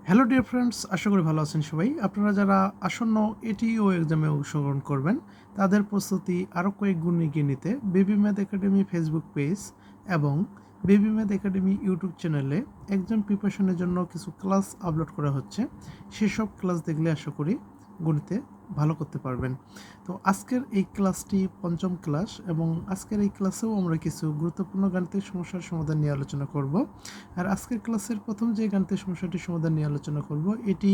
Hello dear friends, আশা করি ভালো আছেন সবাই। আপনারা যারা আসন্ন এটিও এক্সামে অংশগ্রহণ করবেন তাদের প্রস্তুতি আরও কয়েক গুণ এগিয়ে নিতে baby math academy Facebook page এবং বেবি ম্যাথ একাডেমি ইউটিউব চ্যানেলে এক্সাম প্রিপারেশনের জন্য কিছু ক্লাস আপলোড করা হচ্ছে। সেসব ক্লাস দেখলে আশা করি গণিতে ভালো করতে পারবেন। তো আজকের এই ক্লাসটি পঞ্চম ক্লাস এবং আজকের এই ক্লাসেও আমরা কিছু গুরুত্বপূর্ণ গাণিতিক সমস্যার সমাধান নিয়ে আলোচনা করব। আর আজকের ক্লাসের প্রথম যে গাণিতিক সমস্যাটির সমাধান নিয়ে আলোচনা করব, এটি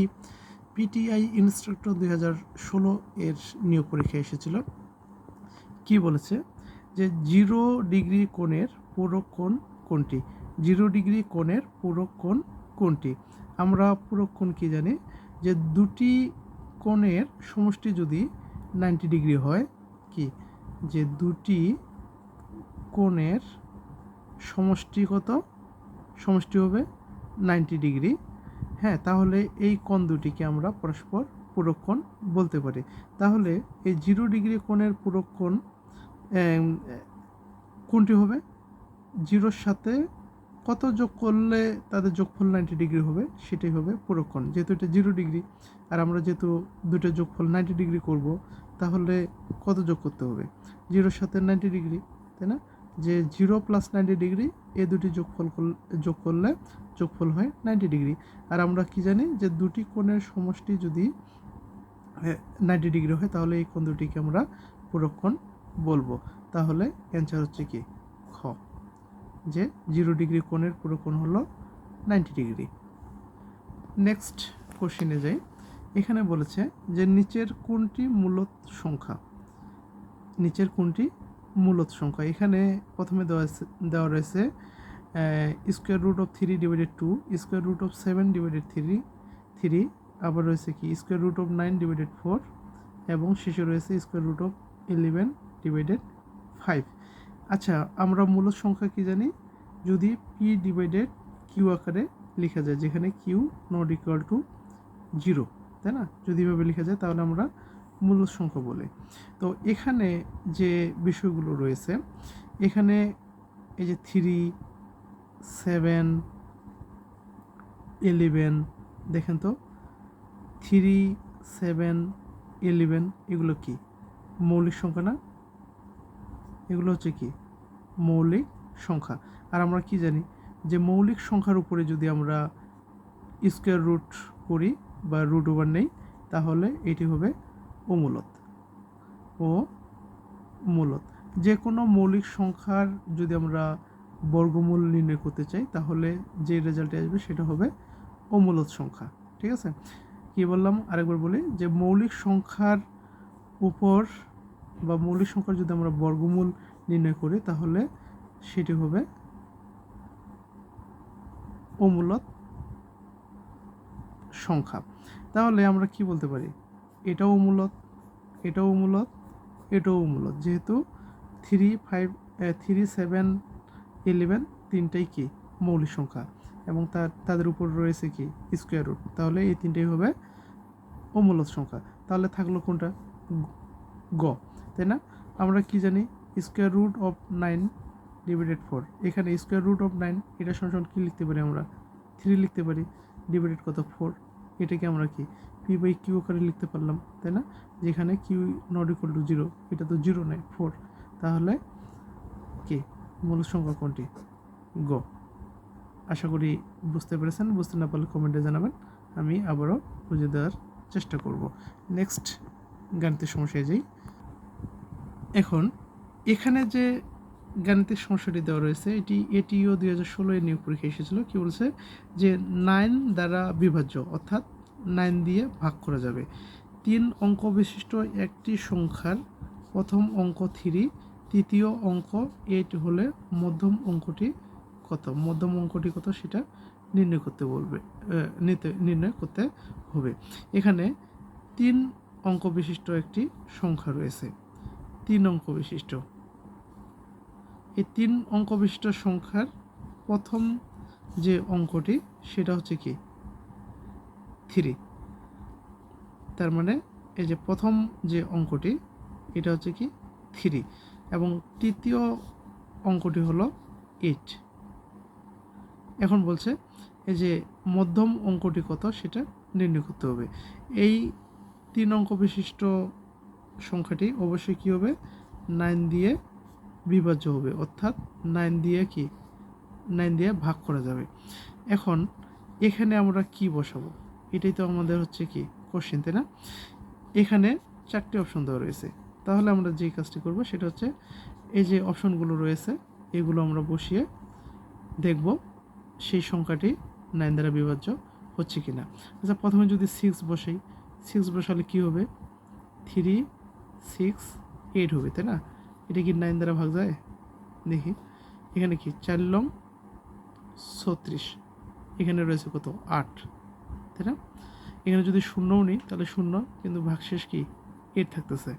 পিটিআই ইনস্ট্রাক্টর 2016 এর নিয়োগ পরীক্ষায় এসেছিল। কি বলেছে যে 0 ডিগ্রি কোণের পূরক কোণ কোনটি? 0 ডিগ্রি কোণের পূরক কোণ কোনটি? আমরা পূরক কোণ কি জানি, যে দুটি কোণের সমষ্টি যদি 90 ডিগ্রি হয়, কি যে দুটি কোণের সমষ্টি কত? সমষ্টি হবে 90 ডিগ্রি। হ্যাঁ, তাহলে এই কোণ দুটিকে আমরা পরস্পর পূরক কোণ বলতে পারি। তাহলে এই 0 ডিগ্রি কোণের পূরক কোণ কোনটি হবে? 0-র সাথে কত যোগ করলে তাদের যোগফল 90 ডিগ্রি হবে, সেটাই হবে পূরক কোণ। যেহেতু এটা 0 ডিগ্রি আর আমরা যেহেতু দুটো যোগফল 90 ডিগ্রি করব, তাহলে কত যোগ করতে হবে? 0-র সাথে 90 ডিগ্রি, তাই না? যে 0 + 90 ডিগ্রি, এই দুটি যোগ করলে যোগফল হয় 90 ডিগ্রি। আর আমরা কি জানি যে দুটি কোণের সমষ্টি যদি 90 ডিগ্রি হয়, তাহলে এই কোণ দুটিকে আমরা পূরক কোণ বলবো। তাহলে অ্যান্সার হচ্ছে কি খ, যে 0 ডিগ্রি কোণের পূরক কোণ হলো 90 ডিগ্রি। নেক্সট কোশ্চেনে যাই। এখানে বলেছে যে নিচের কোনটি মূলদ সংখ্যা? নিচের কোনটি মূলদ সংখ্যা? এখানে প্রথমে দেওয়া রয়েছে square root of 3 divided 2, square root of 7 divided 3, আবার রয়েছে কি স্কোয়ার রুট অফ 9 ডিভাইডেড 4 এবং শেষে রয়েছে স্কোয়ার রুট অফ 11 ডিভাইডেড 5। আচ্ছা, আমরা মূলদ সংখ্যা কি জানি? যদি পি ডিভাইডেড কিউ আকারে লেখা যায়, যেখানে কিউ নট ইকুয়াল টু 0, তাই না? যদি এভাবে লেখা যায় তাহলে আমরা মূলদ সংখ্যা বলি। তো এখানে যে বিষয়গুলো রয়েছে, এখানে এই যে 3, 7, 11, দেখেন তো 3, 7, 11 এগুলো কি মৌলিক সংখ্যা না? এগুলো হচ্ছে কি মৌলিক সংখ্যা। আর আমরা কি জানি যে মৌলিক সংখ্যার উপরে যদি আমরা স্কোয়ার রুট করি বা রুট ওভার নেই, তাহলে এটি হবে অমূলদ। যে কোনো মৌলিক সংখ্যার যদি আমরা বর্গমূল নির্ণয় করতে চাই, তাহলে যে রেজাল্টে আসবে সেটা হবে অমূলদ সংখ্যা। ঠিক আছে? কি বললাম আরেকবার বলি, যে মৌলিক সংখ্যার উপর বা মৌলিক সংখ্যার যদি আমরা বর্গমূল নির্ণয় করি, তাহলে সেটি হবে অমূলদ সংখ্যা। তাহলে আমরা কি বলতে পারি? এটাও অমূলদ, এটাও অমূলদ, এটাও অমূলদ। যেহেতু 3, 5, 3, 7, 11 তিনটাই কি মৌলিক সংখ্যা এবং তাদের উপর রয়েছে কি স্কোয়ার রুট, তাহলে এই তিনটাই হবে অমূলদ সংখ্যা। তাহলে থাকলো কোনটা? গ, তাই না? আমরা কি জানি স্কোয়ার রুট অফ 9 ডিভাইডেড 4, এখানে স্কোয়ার রুট অফ 9 এটা সমান কি লিখতে পারি? আমরা 3 লিখতে পারি, ডিভাইডেড কত 4, এটাকে আমরা কি পি বাই কিউ আকারে লিখতে পারলাম, তাই না? যেখানে কিউ নট ইকুয়াল টু 0, এটা তো 0 নয় 4, তাহলে কি মূলদ সংখ্যা কোনটি? গ। আশা করি বুঝতে পেরেছেন। বুঝতে না পারলে কমেন্টে জানাবেন, আমি আবারও বুঝে দেওয়ার চেষ্টা করব। নেক্সট গাণিতিক সমস্যায় যাই। এখন এখানে যে গাণিতিক সমস্যাটি দেওয়া রয়েছে, এটিও 2016 এর নিয়োগ পরীক্ষা এসেছিল। কি বলছে যে 9 দ্বারা বিভাজ্য, অর্থাৎ 9 দিয়ে ভাগ করা যাবে 3 অঙ্ক বিশিষ্ট একটি সংখ্যার প্রথম অঙ্ক 3, তৃতীয় অঙ্ক 8 হলে মধ্যম অঙ্কটি কত? মধ্যম অঙ্কটি কত সেটা নির্ণয় করতে হবে। এখানে 3 অঙ্ক বিশিষ্ট একটি সংখ্যা রয়েছে, 3 অঙ্ক বিশিষ্ট। এই 3 অঙ্ক বিশিষ্ট সংখ্যার প্রথম যে অঙ্কটি সেটা হচ্ছে কি 3, তার মানে এই যে প্রথম যে অঙ্কটি এটা হচ্ছে কি 3 এবং তৃতীয় অঙ্কটি হলো 8। এখন বলছে এই যে মধ্যম অঙ্কটি কত সেটা নির্ণয় করতে হবে। এই 3 অঙ্ক বিশিষ্ট সংখ্যাটি অবশ্যই কী হবে, 9 দিয়ে বিভাজ্য হবে, অর্থাৎ 9 দিয়ে কি 9 দিয়ে ভাগ করা যাবে। এখন এখানে আমরা কি বসাবো, এটাই তো আমাদের হচ্ছে কি কোশ্চেন, তাই না? এখানে 4টি অপশন দেওয়া রয়েছে, তাহলে আমরা যে কাজটি করব সেটা হচ্ছে এই যে অপশনগুলো রয়েছে এগুলো আমরা বসিয়ে দেখব সেই সংখ্যাটি 9 দ্বারা বিভাজ্য হচ্ছে কি না। আচ্ছা, প্রথমে যদি 6 বসাই, 6 বসালে কি হবে, 3 6 8 হবে, তাই না? এটা কি 9 দ্বারা ভাগ যায়? দেখি, এখানে কি 4 লং 36, এখানে রয়েছে কত 8, তাই না? এখানে যদি শূন্যও নিই তাহলে শূন্য, কিন্তু ভাগশেষ কি 8 থাকতেছে,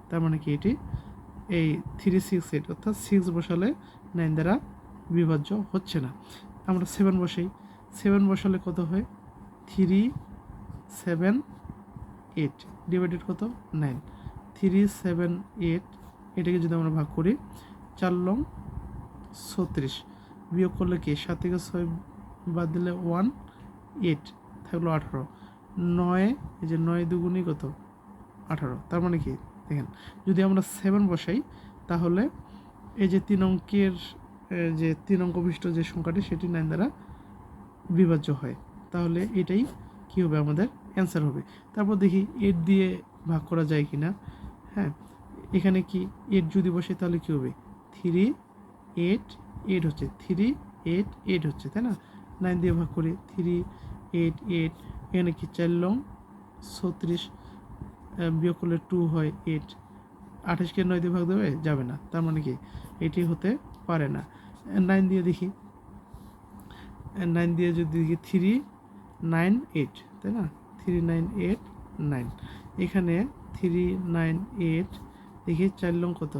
তার মানে কি এটি এই 3 6 8 অর্থাৎ 6 বসালে 9 দ্বারা বিভাজ্য হচ্ছে না। আমরা 7 বসাই, 7 বসালে কত হয়, 3 7 8 ডিভাইডেড কত 9, 3 7 8, এটাকে যদি আমরা ভাগ করি 4 লং 36, বিয়োগ করলে কি 7 থেকে 6 বাদ দিলে 1 8 থাকলো 18, 9 এই যে 9 দুগুণই কত 18, তার মানে কি দেখেন যদি আমরা 7 বসাই তাহলে এই যে 3 অঙ্কের যে 3 অঙ্ক বিশিষ্ট যে সংখ্যাটি সেটি 9 দ্বারা বিভাজ্য হয়, তাহলে এটাই কি হবে আমাদের অ্যান্সার হবে। তারপর দেখি 8 দিয়ে ভাগ করা যায় কি না। হ্যাঁ, এখানে কি 8 যদি বসে তাহলে কি হবে, 3 8 8 হচ্ছে, 3 8 8 হচ্ছে, তাই না? 9 দিয়ে ভাগ করি 3 8 8, এখানে কি 4 লং 36, বিয়োগ করলে 2 হয় 8, 28কে 9 দিয়ে ভাগ দেবে যাবে না, তার মানে কি এটি হতে পারে না। 9 দিয়ে দেখি, 9 দিয়ে যদি দেখি 3 9 8, তাই না? 3 9 8 9, এখানে 3 9 8 দেখি 4 লং কত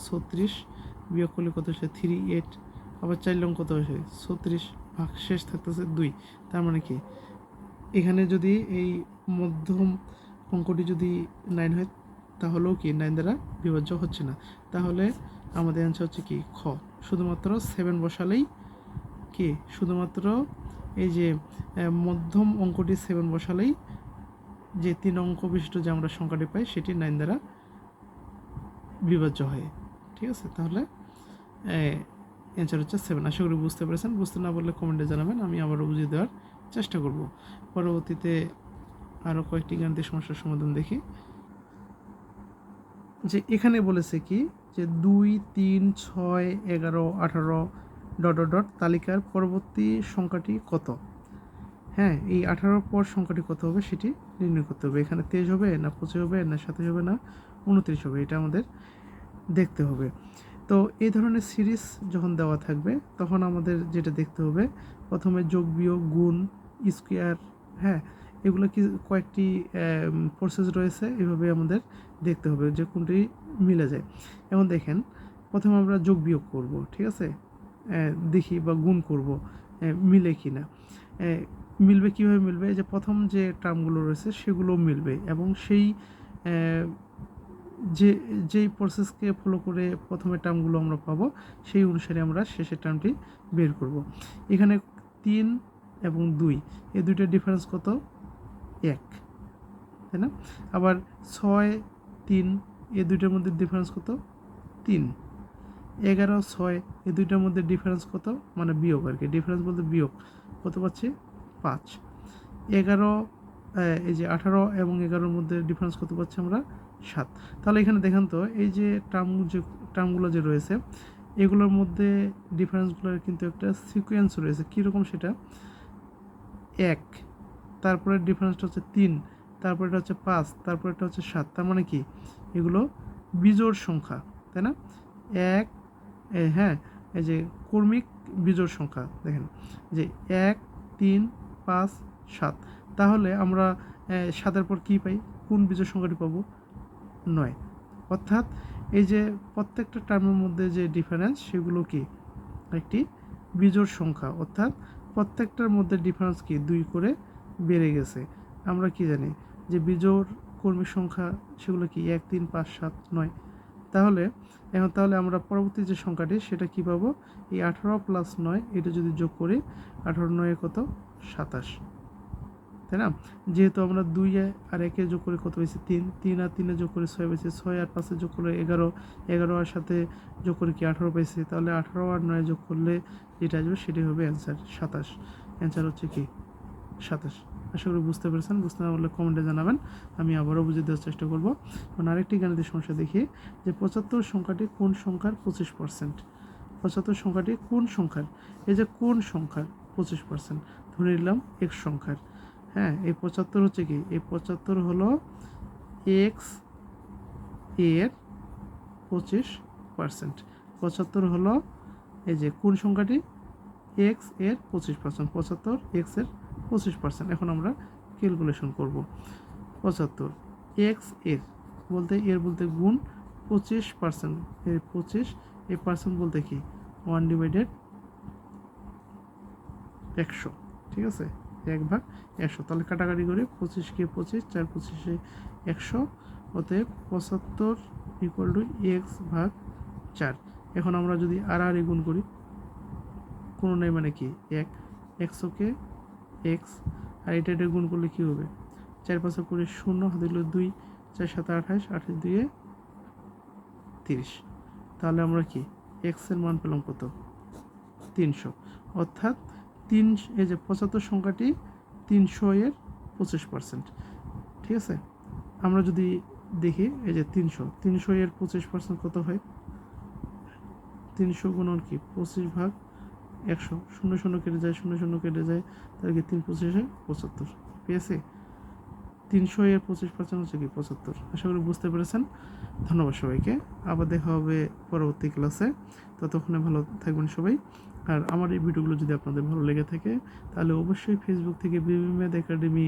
36, বিয়োগ করলে কত হচ্ছে 3 8, আবার 4 লং কত হচ্ছে 36, ভাগ শেষ থাকতেছে 2, তার মানে কি এখানে যদি এই মধ্যম অঙ্কটি যদি 9 হয় তাহলেও কি 9 দ্বারা বিভাজ্য হচ্ছে না, তাহলে আমাদের অ্যান্সার হচ্ছে কি খ, শুধুমাত্র 7 বসালেই কি, শুধুমাত্র এই যে মধ্যম অঙ্কটি 7 বসালেই যে 3 অঙ্ক বিশিষ্ট যে আমরা সংখ্যাটি পাই সেটি 9 দ্বারা বিভাজ্য হয়। ঠিক আছে, তাহলে অ্যান্সার হচ্ছে 7। আশা করি বুঝতে পেরেছেন, বুঝতে না পারলে কমেন্টে জানাবেন, আমি আবারও বুঝিয়ে দেওয়ার চেষ্টা করব। পরবর্তীতে আরও কয়েকটি গাণিতিক সমস্যার সমাধান দেখি। যে এখানে বলেছে কি যে 2 3 6 11 18 ডট ডট ডট তালিকার পরবর্তী সংখ্যাটি কত। হ্যাঁ, এই 18 পর সংখ্যাটি কত হবে সেটি নির্ণয় করতে হবে। এখানে 23 হবে না 25 হবে না 27 হবে না 29 হবে, এটা আমাদের দেখতে হবে। তো এই ধরনের সিরিজ যখন দেওয়া থাকবে তখন আমাদের যেটা দেখতে হবে, প্রথমে যোগ বিয়োগ গুণ স্কোয়ার, হ্যাঁ এগুলো কি কয়েকটি প্রসেস রয়েছে, এভাবে আমাদের দেখতে হবে যে কোনটি মিলে যায়। এখন দেখেন, প্রথমে আমরা যোগ বিয়োগ করব, ঠিক আছে, দেখি বা গুণ করব মিলে কি না। মিলবে কীভাবে মিলবে, যে প্রথম যে টার্মগুলো রয়েছে সেগুলো মিলবে, এবং সেই যেই প্রসেসকে ফলো করে প্রথমে টার্মগুলো আমরা পাবো সেই অনুসারে আমরা শেষের টার্মটি বের করব। এখানে 3 এবং 2 এই দুইটার ডিফারেন্স কত 1, তাই না? আবার 6 3 এই দুইটার মধ্যে ডিফারেন্স কত 3, 11 6 এই দুইটার মধ্যে ডিফারেন্স কত, মানে বিয়োগ আর কি, ডিফারেন্স বলতে বিয়োগ কত পাচ্ছি 5, 11 এই যে 18 এবং 11-র মধ্যে ডিফারেন্স কত পাচ্ছি আমরা 7। তাহলে এখানে দেখেন তো এই যে টার্মগুলো যে রয়েছে এগুলোর মধ্যে ডিফারেন্সগুলোর কিন্তু একটা সিকোয়েন্স রয়েছে, কীরকম সেটা 1, তারপরে ডিফারেন্সটা হচ্ছে 3, তারপরে এটা হচ্ছে 5, তারপরে এটা হচ্ছে 7, তার মানে কি এগুলো বিজোড় সংখ্যা, তাই না? 1 হ্যাঁ, এই যে কর্মিক বিজোড় সংখ্যা দেখেন যে 1 3 5 7, তাহলে আমরা 7-এর পর কী পাই, কোন বিজোড় সংখ্যাটি পাবো 9, অর্থাৎ এই যে প্রত্যেকটা টার্মের মধ্যে যে ডিফারেন্স সেগুলো কি একটি বিজোড় সংখ্যা, অর্থাৎ প্রত্যেকটার মধ্যে ডিফারেন্স কি 2 করে বেড়ে গেছে। আমরা কি জানি যে বিজোড় কর্মী সংখ্যা সেগুলো কি 1 3 5 7 9, তাহলে আমরা পরবর্তী যে সংখ্যাটি সেটা কি পাবো, এই 18 + 9 এটা যদি যোগ করি 18 9 কত 27, তাই না? যেহেতু আমরা 2 আর 1 যোগ করে কত হয়েছে 3, 3 আর 3 যোগ করে 6 হয়েছে, 6 আর 5 যোগ করলে 11, 11 আর সাথে যোগ করে কি 18 পাইছি, তাহলে 18 আর 9 যোগ করলে যেটা আসবে সেটাই হবে অ্যান্সার 27। অ্যান্সার হচ্ছে কি 27। আশা করি বুঝতে পেরেছেন। বুঝতে না পারলে কমেন্টে জানাবেন, আমি আবারও বুঝিয়ে দেওয়ার চেষ্টা করব। এখন আরেকটি গাণিতিক সমস্যা দেখি যে 75 সংখ্যাটি কোন সংখ্যার 25%। 75 সংখ্যাটি কোন সংখ্যার, এই যে কোন সংখ্যার 25%, ধরে নিলাম এক্স সংখ্যার। হ্যাঁ, এই 75 হচ্ছে কি, এই 75 হলো এক্স এর 25%। 75 হলো এই যে কোন সংখ্যাটি, এক্স এর 25%, 75 এক্স এর 25%। এখন আমরা ক্যালকুলেশন করব। 75 এক্স এর বলতে গুণ 25%, এর 25, এই পার্সেন্ট বলতে কি 1/100, ঠিক আছে, 1/100। তাহলে কাটাকাটি করে 25 কে 25, 4 25 100, অতএব 75 ইকুয়াল টু x/4। এখন আমরা যদি আর গুণ করি, কোনো নেই মানে কি 1, 100কে x আর এটা গুণ করলে কি হবে, 4 5 করে 0, হাতে দিল 2, 4 7 28, 28 2 30। তাহলে আমরা কি এক্স এর মান পেলাম কত 300। অর্থাৎ 3, এই যে 75 সংখ্যাটি 300 এর 25%, ঠিক আছে। আমরা যদি দেখি এই যে 300 এর 25% কত হয়, 300 গুণন কি 25/100, 0 0 কেটে যায়, 0 0 কেটে যায়, তাহলে কি 3 25 75 পেয়েছি। 300 এর 25% হচ্ছে কি 75। আশা করি বুঝতে পেরেছেন। ধন্যবাদ সবাইকে, আবার দেখা হবে পরবর্তী ক্লাসে। ততক্ষণে ভালো থাকবেন সবাই। আর আমার এই ভিডিওগুলো যদি আপনাদের ভালো লেগে থাকে তাহলে অবশ্যই ফেসবুক থেকে বিবি ম্যাথ একাডেমি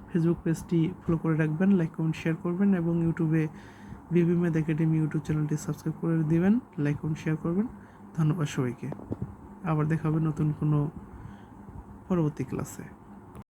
ফেসবুক পেজটি ফলো করে রাখবেন, লাইক কমেন্ট শেয়ার করবেন, এবং ইউটিউবে বিবি ম্যাথ একাডেমি ইউটিউব চ্যানেলটি সাবস্ক্রাইব করে দিবেন, লাইক কমেন্ট শেয়ার করবেন। ধন্যবাদ সবাইকে, আবার দেখা হবে নতুন কোনো পরবর্তী ক্লাসে।